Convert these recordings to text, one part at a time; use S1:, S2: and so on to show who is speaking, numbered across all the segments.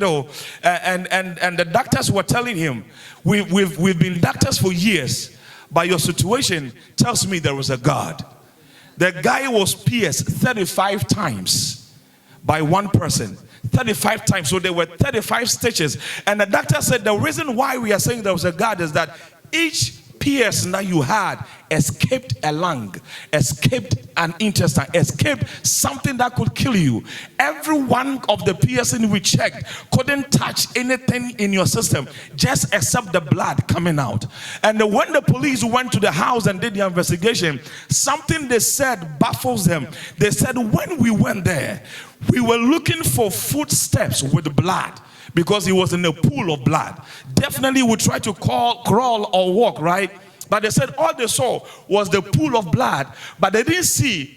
S1: and the doctors were telling him, we've been doctors for years, but your situation tells me there was a God. The guy was pierced 35 times by one person. 35 times. So there were 35 stitches. And the doctor said the reason why we are saying there was a God is that each piercing that you had escaped a lung, escaped an intestine, escaped something that could kill you. Every one of the piercing we checked couldn't touch anything in your system, just except the blood coming out. And when the police went to the house and did the investigation, something they said baffles them. They said when we went there, we were looking for footsteps with blood, because he was in a pool of blood. Definitely would try to crawl or walk, right? But they said all they saw was the pool of blood, but they didn't see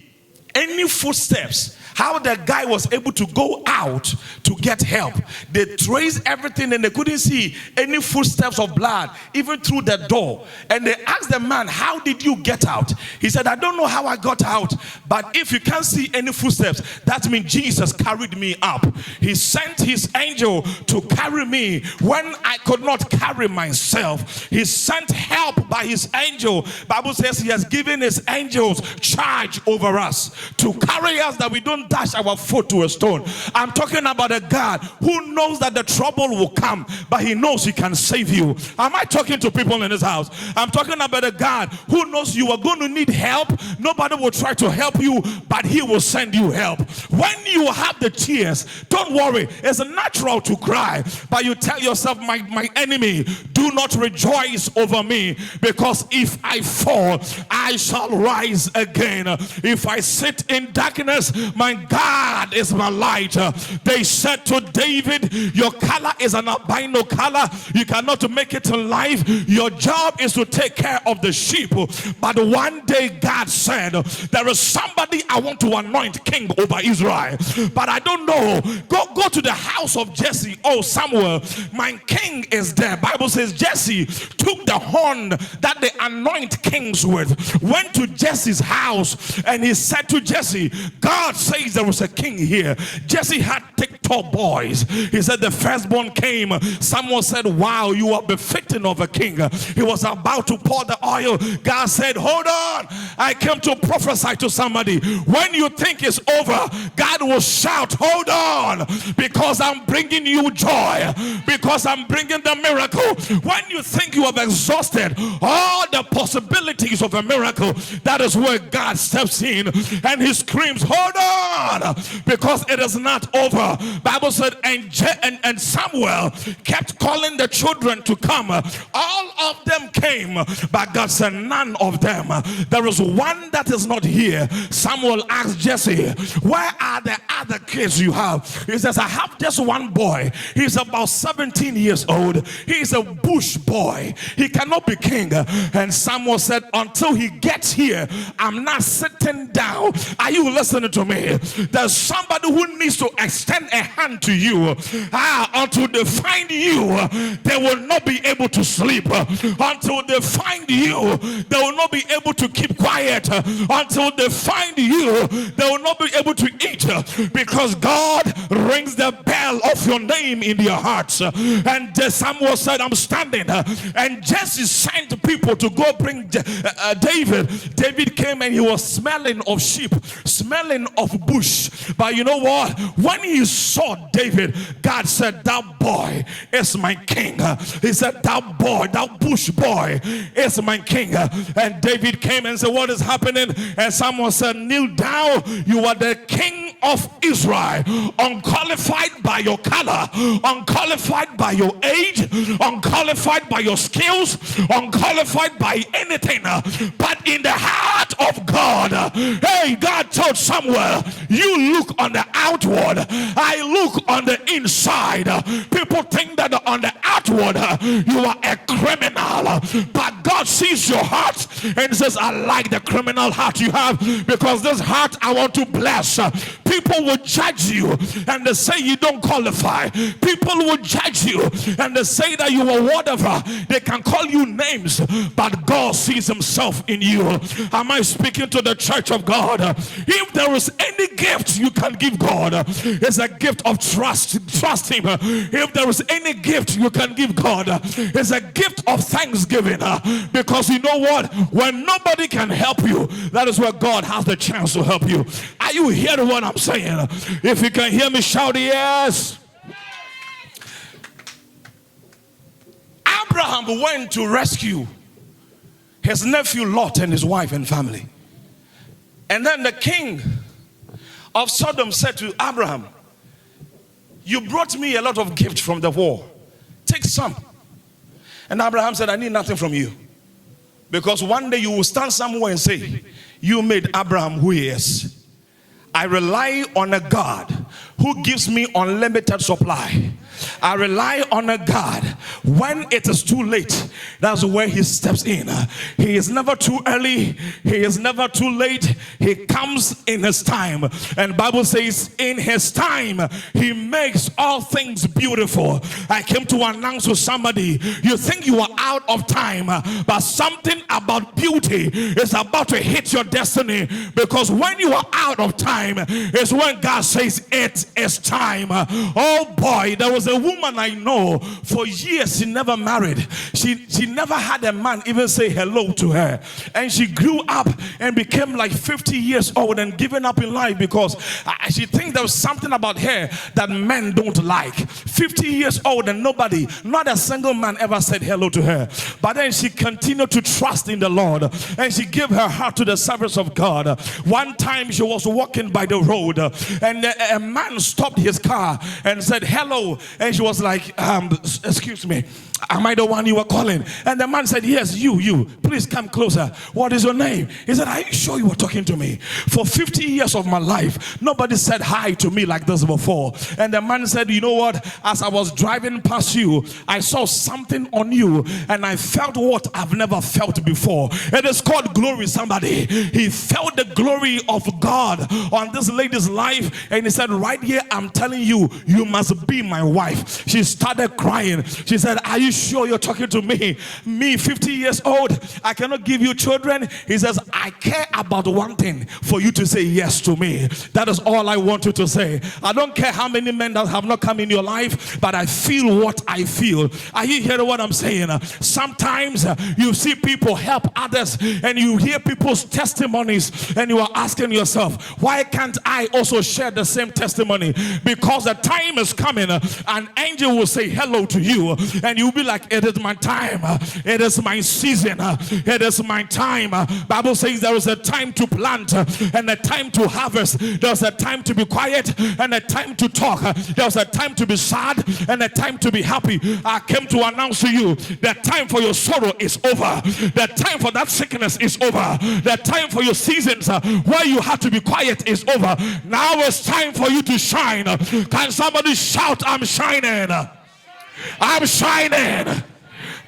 S1: any footsteps. How the guy was able to go out to get help. They traced everything and they couldn't see any footsteps of blood, even through the door. And they asked the man, how did you get out? He said, I don't know how I got out, but if you can't see any footsteps, that means Jesus carried me up. He sent his angel to carry me when I could not carry myself. He sent help by his angel. Bible says he has given his angels charge over us to carry us, that we don't dash our foot to a stone. I'm talking about a God who knows that the trouble will come, but he knows he can save you. Am I talking to people in this house? I'm talking about a God who knows you are going to need help. Nobody will try to help you, but he will send you help. When you have the tears, don't worry. It's natural to cry, but you tell yourself, my enemy, do not rejoice over me, because if I fall, I shall rise again. If I sit in darkness, my God is my light. They said to David, your color is an albino color. You cannot make it in life. Your job is to take care of the sheep. But one day God said, there is somebody I want to anoint king over Israel, but I don't know. Go to the house of Jesse. Oh, Samuel, my king is there. Bible says Jesse took the horn that they anoint kings with, went to Jesse's house, and he said to Jesse, God says there was a king here. Jesse had TikTok boys. He said the firstborn came. Someone said, wow, you are befitting of a king. He was about to pour the oil. God said, hold on, I came to prophesy to somebody. When you think it's over, God will shout, hold on, because I'm bringing you joy, because I'm bringing the miracle. When you think you have exhausted all the possibilities of a miracle, that is where God steps in and he screams, hold on, because it is not over. Bible said, and Samuel kept calling the children to come. All of them came, but God said, none of them. There is one that is not here. Samuel asked Jesse, where are the other kids you have? He says, I have just one boy. He's about 17 years old. He's a bush boy. He cannot be king. And Samuel said, until he gets here, I'm not sitting down. Are you listening to me? There's somebody who needs to extend a hand to you. Until they find you, they will not be able to sleep. Until they find you, they will not be able to keep quiet. Until they find you, they will not be able to eat, because God rings the bell of your name in their hearts. And Samuel said, I'm standing. And Jesse sent people to go bring David. David came and he was smelling of sheep, smelling of bush. But you know what? When he saw David, God said, that boy is my king. He said, that boy, that bush boy is my king. And David came and said, what is happening? And someone said, kneel down. You are the king of Israel, unqualified by your color, unqualified by your age, unqualified by your skills, unqualified by anything, but in the heart of God. Hey, God told Samuel, you look on the outward, I look on the inside. People think that on the outward you are a criminal, but God sees your heart and says, I like the criminal heart you have, because this heart I want to bless. People will judge you and they say you don't qualify. People will judge you and they say that you are whatever. They can call you names, but God sees himself in you. Am I I speaking to the church of God? If there is any gift you can give God, it's a gift of trust. Trust him. If there is any gift you can give God, it's a gift of thanksgiving. Because you know what? When nobody can help you, that is where God has the chance to help you. Are you hearing what I'm saying? If you can hear me, shout yes. Abraham went to rescue his nephew Lot and his wife and family. And then the king of Sodom said to Abraham, you brought me a lot of gifts from the war. Take some. And Abraham said, I need nothing from you. Because one day you will stand somewhere and say, you made Abraham who he is. I rely on a God who gives me unlimited supply. I rely on a God when it is too late. That's where he steps in. He is never too early. He is never too late. He comes in his time. And Bible says in his time he makes all things beautiful. I came to announce to somebody, you think you are out of time, but something about beauty is about to hit your destiny, because when you are out of time is when God says it is time. Oh boy, there was a woman I know for years. She never married. She never had a man even say hello to her, and she grew up and became like 50 years old and given up in life because she thinks there was something about her that men don't like. 50 years old and nobody, not a single man ever said hello to her. But then she continued to trust in the Lord and she gave her heart to the service of God. One time she was walking by the road and a man stopped his car and said hello, and she was like, excuse me, am I the one you were calling? And the man said, yes, you, please come closer. What is your name? He said, are you sure you were talking to me? For 50 years of my life, nobody said hi to me like this before. And the man said, you know what, as I was driving past you, I saw something on you and I felt what I've never felt before. It is called glory, somebody. He felt the glory of God on this lady's life, and he said, right here, I'm telling you, you must be my wife. She started crying. She said, are you sure you're talking to me? Me, 50 years old, I cannot give you children. He says, I care about one thing, for you to say yes to me. That is all I want you to say. I don't care how many men that have not come in your life, but I feel what I feel. Are you hearing what I'm saying? Sometimes you see people help others and you hear people's testimonies and you are asking yourself, why can't I also share the same testimony? Because the time is coming, an angel will say hello to you and you'll be like, it is my time, it is my season, it is my time. Bible says there is a time to plant and a time to harvest. There's a time to be quiet and a time to talk. There's a time to be sad and a time to be happy. I came to announce to you that time for your sorrow is over. The time for that sickness is over. The time for your seasons where you have to be quiet is over. Now it's time for you to shine. Can somebody shout, I'm shining? I'm shining.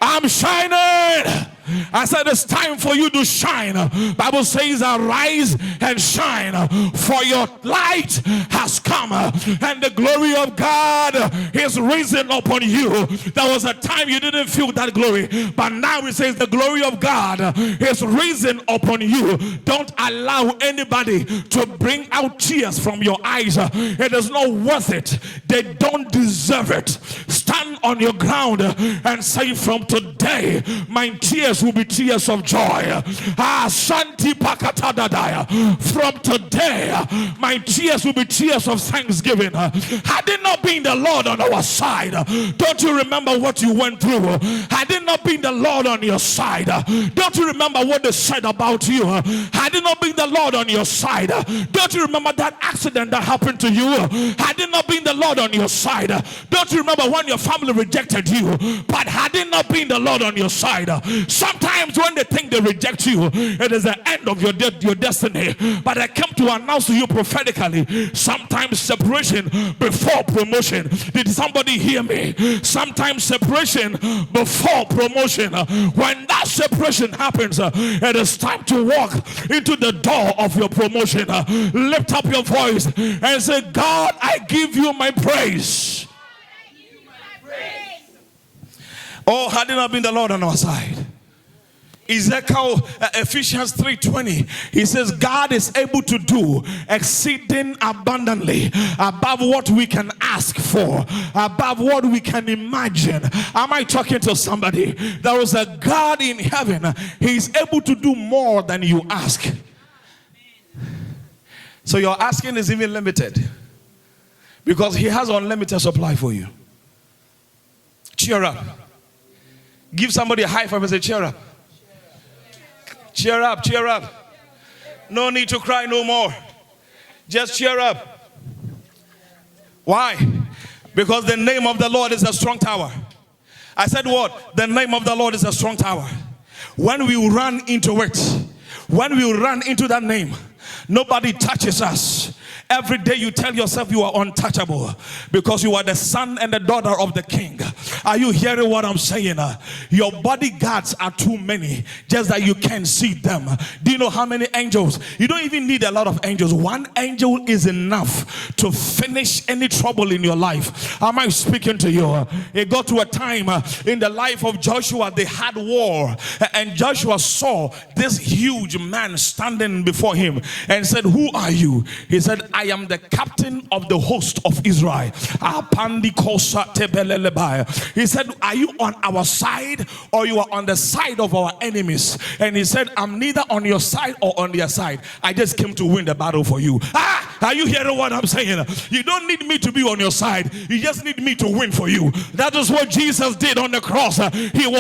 S1: I'm shining. I said it's time for you to shine. Bible says arise and shine, for your light has come and the glory of God is risen upon you. There was a time you didn't feel that glory, but now it says the glory of God is risen upon you. Don't allow anybody to bring out tears from your eyes. It is not worth it. They don't deserve it. Stand on your ground and say, from today my tears will be tears of joy. Shanti Pakatadadaya. From today, my tears will be tears of thanksgiving. Had it not been the Lord on our side, don't you remember what you went through? Had it not been the Lord on your side, don't you remember what they said about you? Had it not been the Lord on your side, don't you remember that accident that happened to you? Had it not been the Lord on your side, don't you remember when your family rejected you? But had it not been the Lord on your side, sometimes when they think they reject you, it is the end of your destiny. But I come to announce to you prophetically, sometimes separation before promotion. Did somebody hear me? Sometimes separation before promotion. When that separation happens, it is time to walk into the door of your promotion. Lift up your voice and say, God, I give you my praise. Oh, had it not been the Lord on our side. Ephesians 3:20, he says God is able to do exceeding abundantly above what we can ask for, above what we can imagine. Am I talking to somebody? There is a God in heaven. He is able to do more than you ask. So your asking is even limited because he has unlimited supply for you. Cheer up. Give somebody a high five and say cheer up. Cheer up, cheer up. No need to cry no more. Just cheer up. Why? Because the name of the Lord is a strong tower. I said what? The name of the Lord is a strong tower. When we run into it, when we run into that name, nobody touches us. Every day you tell yourself you are untouchable because you are the son and the daughter of the king. Are you hearing what I'm saying? Your bodyguards are too many, just that you can't see them. Do you know how many angels? You don't even need a lot of angels. One angel is enough to finish any trouble in your life. Am I speaking to you? It got to a time in the life of Joshua, they had war, and Joshua saw this huge man standing before him and said, "Who are you?" He said, "I am the captain of the host of Israel." He said, "Are you on our side or you are on the side of our enemies?" And he said, "I'm neither on your side or on their side. I just came to win the battle for you." Are you hearing what I'm saying? You don't need me to be on your side. You just need me to win for you. That is what Jesus did on the cross. He was